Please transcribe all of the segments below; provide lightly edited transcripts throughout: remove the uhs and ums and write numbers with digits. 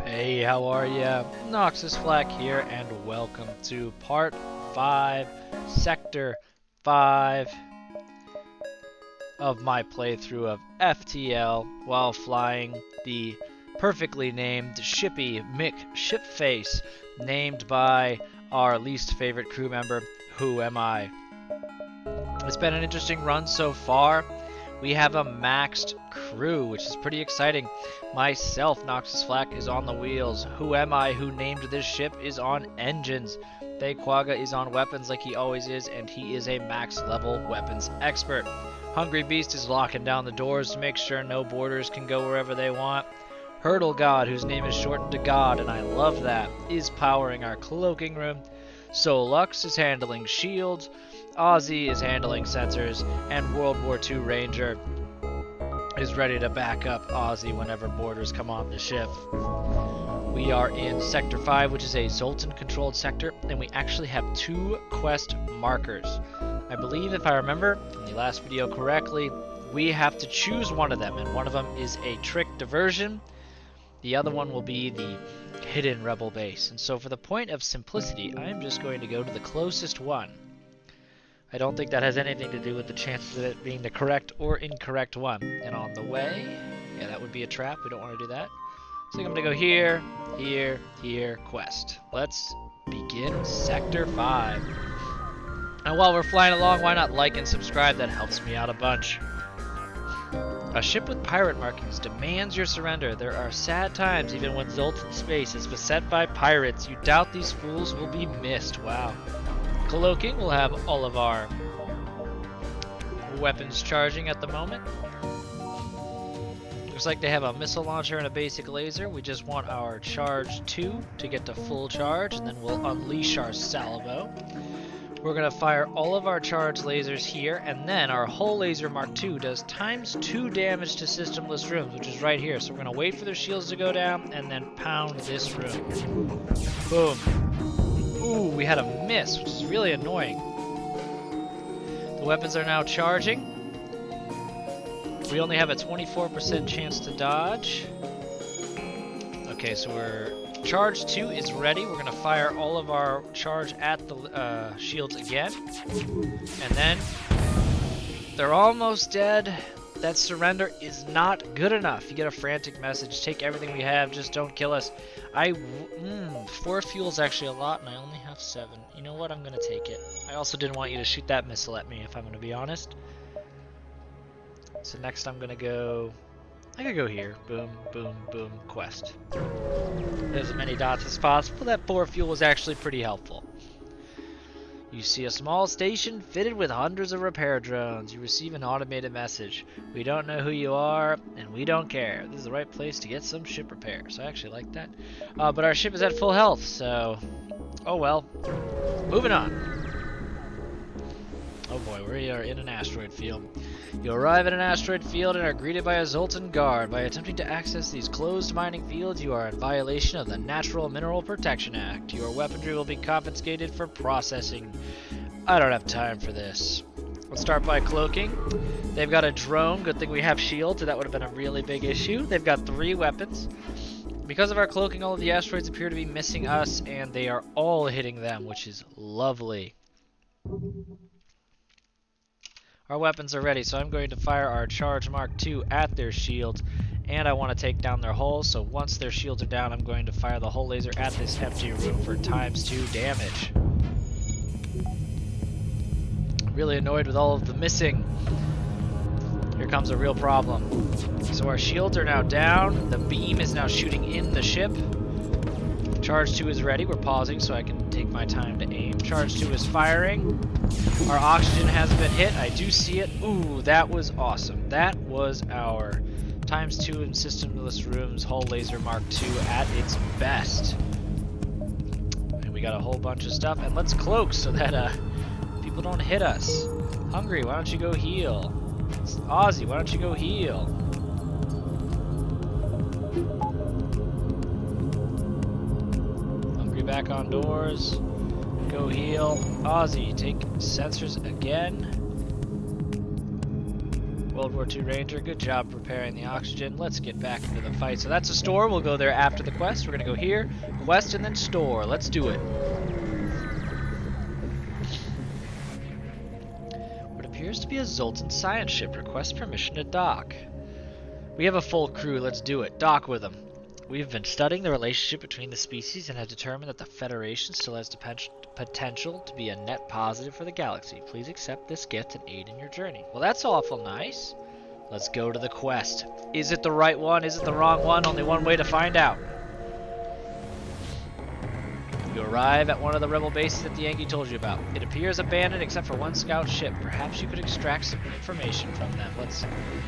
Hey, how are ya? Noxis Flak here, and welcome to Part 5, Sector 5 of my playthrough of FTL while flying the perfectly named ShippyMcShipFace, named by our least favorite crew member, Who Am I? It's been an interesting run so far. We have a maxed crew, which is pretty exciting. Myself, Noxis Flak, is on the wheels. Who Am I, who named this ship, is on engines. Quagga is on weapons like he always is, and he is a max level weapons expert. Hungry Beast is locking down the doors to make sure no boarders can go wherever they want. Hurdle God, whose name is shortened to God, and I love that, is powering our cloaking room. Solux is handling shields. Ozzy is handling sensors, and World War II Ranger is ready to back up Ozzy whenever boarders come on the ship. We are in Sector 5, which is a Zoltan-controlled sector, and we actually have 2 quest markers. I believe, if I remember from the last video correctly, we have to choose one of them, and one of them is a trick diversion. The other one will be the hidden rebel base. And so for the point of simplicity, I'm just going to go to the closest one. I don't think that has anything to do with the chances of it being the correct or incorrect one. And on the way, yeah, that would be a trap. We don't want to do that. So I think I'm going to go here, here, here, quest. Let's begin Sector 5. And while we're flying along, why not like and subscribe? That helps me out a bunch. A ship with pirate markings demands your surrender. There are sad times even when Zoltan space is beset by pirates. You doubt these fools will be missed. Wow. Cloaking will have all of our weapons charging at the moment. Looks like they have a missile launcher and a basic laser. We just want our charge 2 to get to full charge, and then we'll unleash our salvo. We're going to fire all of our charge lasers here, and then our hull laser Mark II does ×2 damage to systemless rooms, which is right here. So we're going to wait for their shields to go down, and then pound this room. Boom. Ooh, we had a miss, which is really annoying. The weapons are now charging. We only have a 24% chance to dodge. Okay, so we're... Charge 2 is ready. We're going to fire all of our charge at the shields again. And then they're almost dead. That surrender is not good enough. You get a frantic message. Take everything we have. Just don't kill us. 4 fuel is actually a lot, and I only have 7. You know what? I'm going to take it. I also didn't want you to shoot that missile at me, if I'm going to be honest. So next I'm going to go... I could go here. Boom, boom, boom, quest. There's as many dots as possible. That 4 fuel was actually pretty helpful. You see a small station fitted with hundreds of repair drones. You receive an automated message. We don't know who you are, and we don't care. This is the right place to get some ship repairs. I actually like that. But our ship is at full health, so... Oh well. Moving on. Oh boy, we are in an asteroid field. You arrive at an asteroid field and are greeted by a Zoltan guard. By attempting to access these closed mining fields, you are in violation of the Natural Mineral Protection Act. Your weaponry will be confiscated for processing. I don't have time for this. Let's start by cloaking. They've got a drone. Good thing we have shields, or that would have been a really big issue. They've got 3 weapons. Because of our cloaking, all of the asteroids appear to be missing us, and they are all hitting them, which is lovely. Our weapons are ready, so I'm going to fire our Charge Mark II at their shields, and I want to take down their hulls, so once their shields are down, I'm going to fire the hull laser at this empty room for ×2 damage. Really annoyed with all of the missing. Here comes a real problem. So our shields are now down, the beam is now shooting in the ship. Charge 2 is ready. We're pausing so I can take my time to aim. Charge 2 is firing. Our oxygen has been hit. I do see it. Ooh, that was awesome. That was our ×2 in systemless rooms hull laser Mark II at its best. And we got a whole bunch of stuff. And let's cloak so that people don't hit us. Hungry, why don't you go heal? Ozzy, why don't you go heal? Back on doors. Go heal. Ozzy, take sensors again. World War II Ranger. Good job preparing the oxygen. Let's get back into the fight. So that's a store. We'll go there after the quest. We're going to go here, quest, and then store. Let's do it. What appears to be a Zoltan science ship requests permission to dock. We have a full crew. Let's do it. Dock with them. We've been studying the relationship between the species and have determined that the Federation still has potential to be a net positive for the galaxy. Please accept this gift and aid in your journey. Well, that's awful nice. Let's go to the quest. Is it the right one? Is it the wrong one? Only one way to find out. You arrive at one of the rebel bases that the Yankee told you about. It appears abandoned except for one scout ship. Perhaps you could extract some information from them.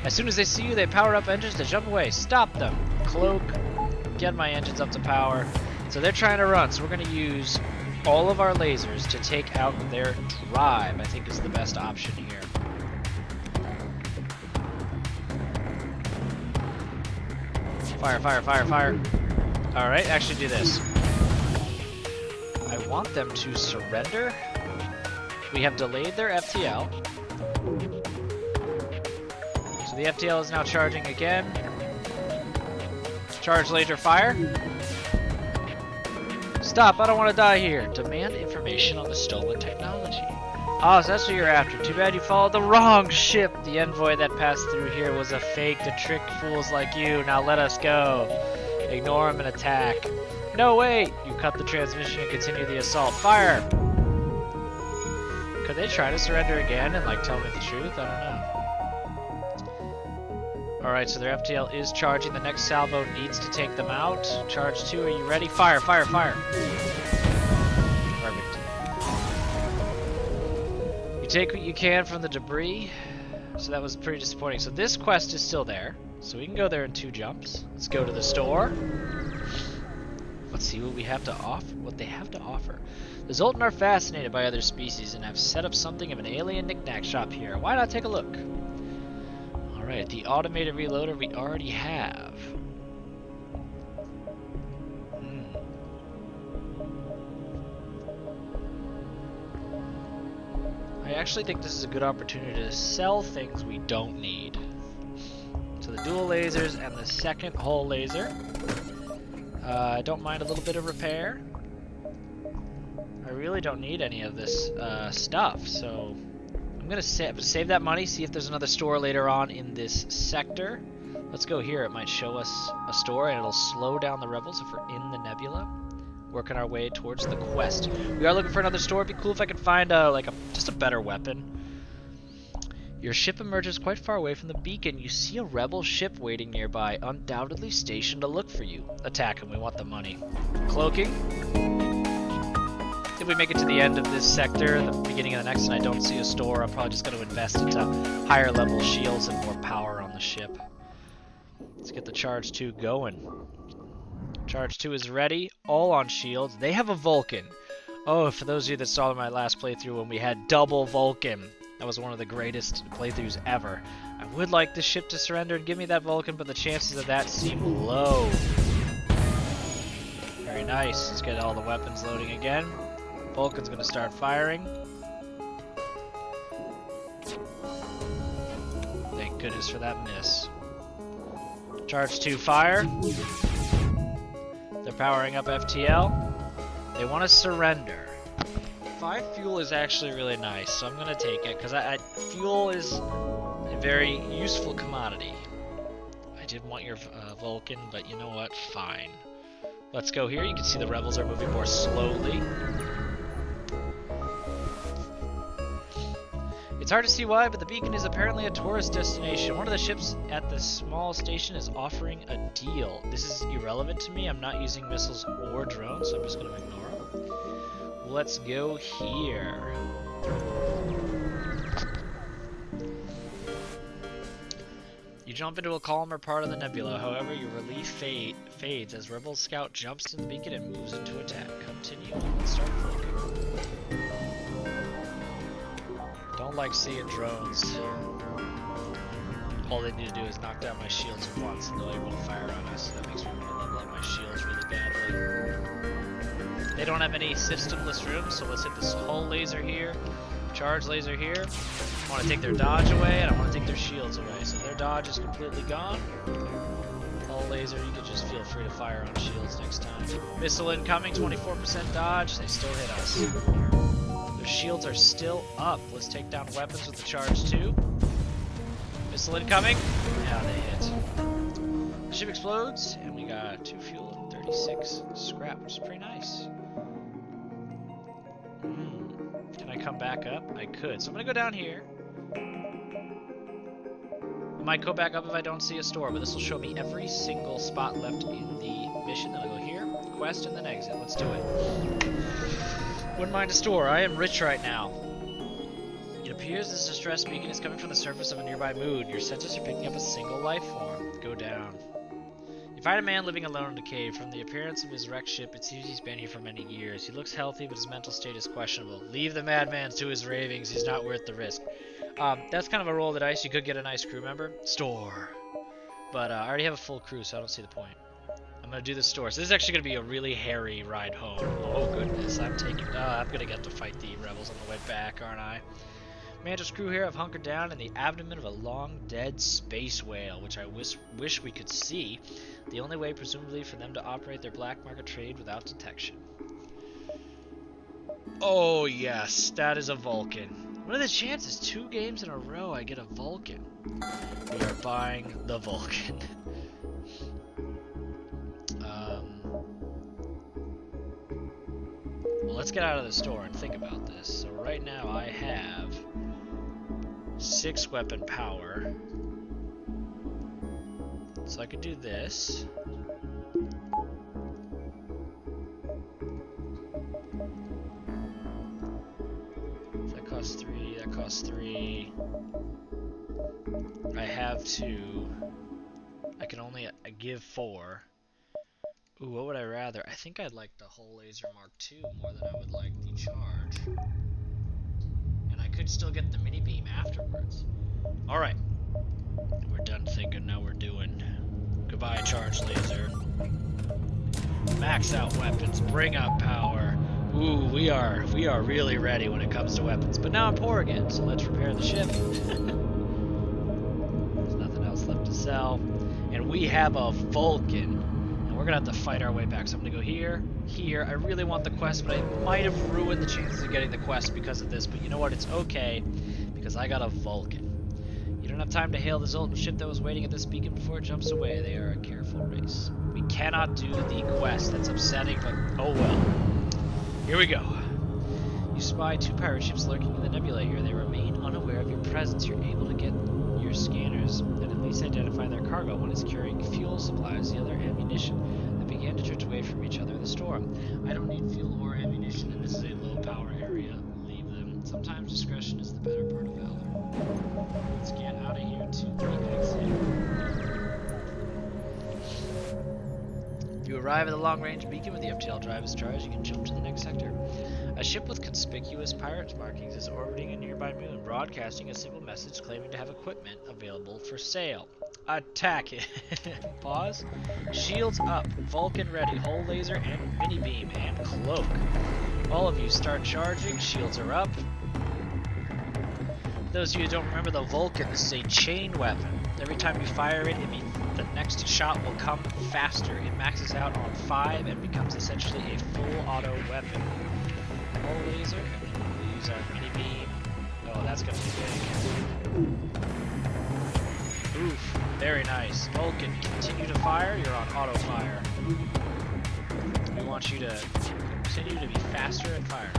As soon as they see you, they power up engines to jump away. Stop them. Cloak. Get my engines up to power. So they're trying to run, so we're going to use all of our lasers to take out their drive, I think is the best option here. Fire, fire, fire, fire. Alright, actually do this. I want them to surrender. We have delayed their FTL. So the FTL is now charging again. Charge laser fire. Stop, I don't want to die here. Demand information on the stolen technology. Oh, so that's what you're after. Too bad you followed the wrong ship. The envoy that passed through here was a fake to trick fools like you. Now let us go. Ignore him and attack. No, wait! You cut the transmission and continue the assault. Fire! Could they try to surrender again and, like, tell me the truth? I don't know. Alright, so their FTL is charging. The next salvo needs to take them out. Charge 2, are you ready? Fire, fire, fire. Perfect. You take what you can from the debris. So that was pretty disappointing. So this quest is still there. So we can go there in 2 jumps. Let's go to the store. Let's see what we have to offer. What they have to offer. The Zoltan are fascinated by other species and have set up something of an alien knick-knack shop here. Why not take a look? Alright, the automated reloader we already have. I actually think this is a good opportunity to sell things we don't need. So the dual lasers and the second hull laser. I don't mind a little bit of repair. I really don't need any of this stuff, so I'm gonna save that money, see if there's another store later on in this sector. Let's go here. It might show us a store and it'll slow down the rebels if we're in the nebula. Working our way towards the quest. We are looking for another store. It'd be cool if I could find just a better weapon. Your ship emerges quite far away from the beacon. You see a rebel ship waiting nearby, undoubtedly stationed to look for you. Attack him, we want the money. Cloaking. If we make it to the end of this sector, the beginning of the next, and I don't see a store, I'm probably just going to invest into higher level shields and more power on the ship. Let's get the Charge 2 going. Charge 2 is ready, all on shields. They have a Vulcan. Oh, for those of you that saw my last playthrough when we had double Vulcan. That was one of the greatest playthroughs ever. I would like this ship to surrender and give me that Vulcan, but the chances of that seem low. Very nice. Let's get all the weapons loading again. Vulcan's going to start firing. Thank goodness for that miss. Charge 2 fire. They're powering up FTL. They want to surrender. 5 fuel is actually really nice, so I'm going to take it, because fuel is a very useful commodity. I did want your Vulcan, but you know what? Fine. Let's go here. You can see the rebels are moving more slowly. It's hard to see why, but the beacon is apparently a tourist destination. One of the ships at the small station is offering a deal. This is irrelevant to me. I'm not using missiles or drones, so I'm just going to ignore them. Let's go here. You jump into a calmer part of the nebula. However, your relief fades as Rebel Scout jumps to the beacon and moves into attack. Continue. Let's start cloaking. Don't like seeing drones. All they need to do is knock down my shields once and they'll able to fire on us. That makes me want to level up my shields really badly. They don't have any systemless rooms, so let's hit this hull laser here. Charge laser here. want to take their dodge away, and I want to take their shields away. So their dodge is completely gone. Hull laser, you can just feel free to fire on shields next time. Missile incoming, 24% dodge. They still hit us. Their shields are still up. Let's take down weapons with the charge 2. Missile incoming. Yeah, they hit. The ship explodes, and we got 2 fuel and 36 scrap, which is pretty nice. Can I come back up? I could. So I'm gonna go down here. I might go back up if I don't see a store, but this will show me every single spot left in the mission. Then I'll go here, quest, and then exit. Let's do it. Wouldn't mind a store. I am rich right now. It appears this distress beacon is coming from the surface of a nearby moon. Your sensors are picking up a single life form. Go down. You find a man living alone in a cave. From the appearance of his wrecked ship, it seems he's been here for many years. He looks healthy, but his mental state is questionable. Leave the madman to his ravings. He's not worth the risk. That's kind of a roll of the dice. You could get a nice crew member. Store. But I already have a full crew, so I don't see the point. I'm going to do the store. So this is actually going to be a really hairy ride home. Oh, goodness. I'm going to get to fight the rebels on the way back, aren't I? Mandra's crew here have hunkered down in the abdomen of a long-dead space whale, which I wish we could see. The only way, presumably, for them to operate their black market trade without detection. Oh, yes. That is a Vulcan. What are the chances? 2 games in a row I get a Vulcan. We are buying the Vulcan. Well, let's get out of the store and think about this. So right now I have 6 weapon power. So I could do this. That costs 3, that costs 3. I have 2. I can only give 4. Ooh, what would I rather? I think I'd like the Hull Laser Mark II more than I would like the Charge. And I could still get the mini beam afterwards. Alright. We're done thinking, now we're doing. Goodbye, Charge Laser. Max out weapons, bring up power. Ooh, we are really ready when it comes to weapons. But now I'm poor again, so let's repair the ship. There's nothing else left to sell. And we have a Vulcan. We're gonna have to fight our way back. So I'm gonna go here, here. I really want the quest, but I might have ruined the chances of getting the quest because of this. But you know what? It's okay, because I got a Vulcan. You don't have time to hail the Zoltan ship that was waiting at this beacon before it jumps away. They are a careful race. We cannot do the quest. That's upsetting, but oh well. Here we go. You spy 2 pirate ships lurking in the nebula here. They remain unaware of your presence. You're able to get your scanners and at least identify their cargo. One is carrying fuel supplies, the other ammunition. They began to drift away from each other in the storm. I don't need fuel or ammunition, and this is a low power area. Leave them. Sometimes discretion is the better part of valor. Let's get out of here to the exit. If you arrive at the long-range beacon with the FTL drive is charged, you can jump to the next sector. A ship with conspicuous pirate markings is orbiting a nearby moon, broadcasting a simple message claiming to have equipment available for sale. Attack it. Pause. Shields up. Vulcan ready. Hull laser and mini beam and cloak. All of you start charging. Shields are up. For those of you who don't remember the Vulcan, this is a chain weapon. Every time you fire it, the next shot will come faster. It maxes out on 5 and becomes essentially a full auto weapon. Hull laser. We'll use our mini beam. Oh, that's gonna be big. Oof, very nice. Vulcan, continue to fire. You're on auto fire. We want you to continue to be faster at firing.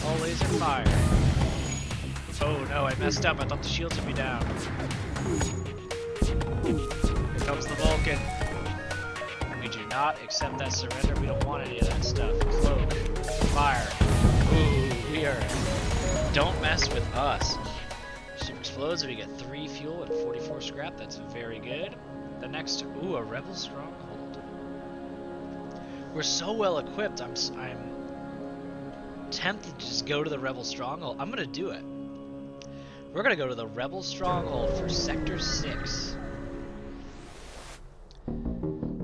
Hull laser fire. Oh no, I messed up. I thought the shields would be down. Here comes the Vulcan. We do not accept that surrender. We don't want any of that stuff. Cloak. Fire. Ooh, we are... Don't mess with us. Ship explodes and we get 3 fuel and 44 scrap. That's very good. The next... Ooh, a rebel stronghold. We're so well equipped. I'm tempted to just go to the rebel stronghold. I'm gonna do it. We're gonna go to the rebel stronghold for Sector 6.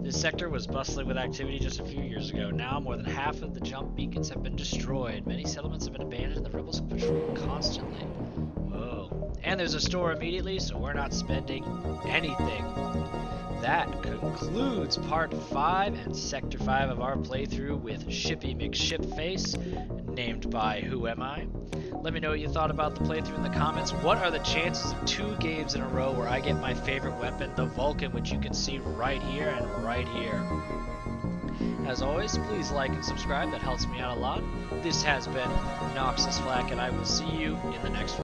This sector was bustling with activity just a few years ago. Now, more than half of the jump beacons have been destroyed. Many settlements have been abandoned and the rebels patrol constantly. Whoa. And there's a store immediately, so we're not spending anything. That concludes Part 5 and Sector 5 of our playthrough with ShippyMcShipFace, named by Who Am I? Let me know what you thought about the playthrough in the comments. What are the chances of 2 games in a row where I get my favorite weapon, the Vulcan, which you can see right here and right here. As always, please like and subscribe. That helps me out a lot. This has been Noxis Flak, and I will see you in the next one.